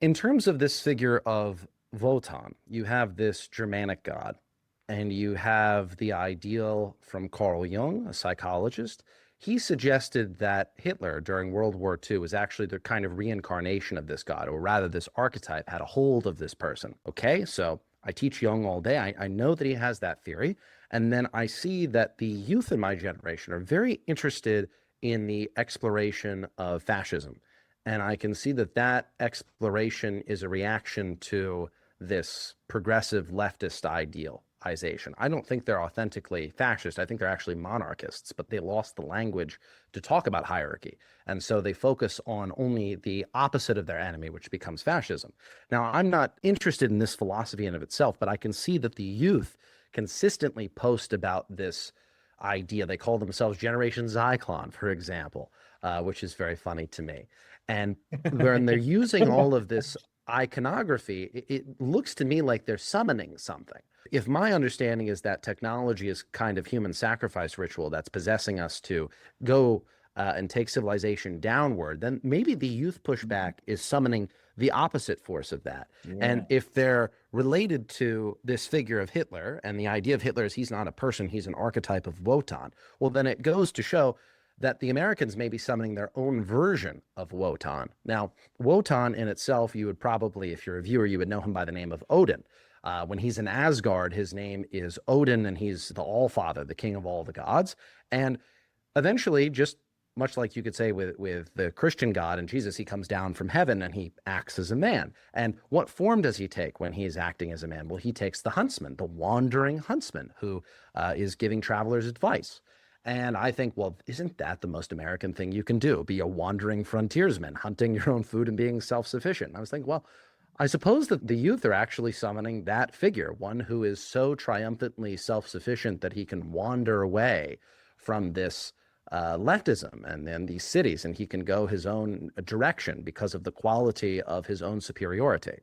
In terms of this figure of Wotan, you have this Germanic god, and you have the ideal from Carl Jung, a psychologist. He suggested that Hitler during World War II was actually the kind of reincarnation of this god, or rather, this archetype had a hold of this person. Okay, so I teach Jung all day. I know that he has that theory. And then I see that the youth in my generation are very interested in the exploration of fascism. And I can see that that exploration is a reaction to this progressive leftist idealization. I don't think they're authentically fascist. I think they're actually monarchists, but they lost the language to talk about hierarchy. And so they focus on only the opposite of their enemy, which becomes fascism. Now, I'm not interested in this philosophy in of itself, but I can see that the youth consistently post about this idea. They call themselves Generation Zyklon, for example, which is very funny to me. And when they're using all of this iconography, it looks to me like they're summoning something. If my understanding is that technology is kind of human sacrifice ritual that's possessing us to go and take civilization downward, then maybe the youth pushback is summoning the opposite force of that. And Yeah. if they're related to this figure of Hitler, and the idea of Hitler is he's not a person, he's an archetype of Wotan, well, then it goes to show that the Americans may be summoning their own version of Wotan. Now, Wotan in itself, you would probably, if you're a viewer, you would know him by the name of Odin. When he's in Asgard, his name is Odin, and he's the All-Father, the king of all the gods. And eventually, just much like you could say with the Christian God and Jesus, he comes down from heaven and he acts as a man. And what form does he take when he is acting as a man? Well, he takes the huntsman, the wandering huntsman, who is giving travelers advice. And I think, well, isn't that the most American thing you can do? Be a wandering frontiersman, hunting your own food and being self-sufficient. And I was thinking, well, I suppose that the youth are actually summoning that figure, one who is so triumphantly self-sufficient that he can wander away from this leftism and then these cities, and he can go his own direction because of the quality of his own superiority.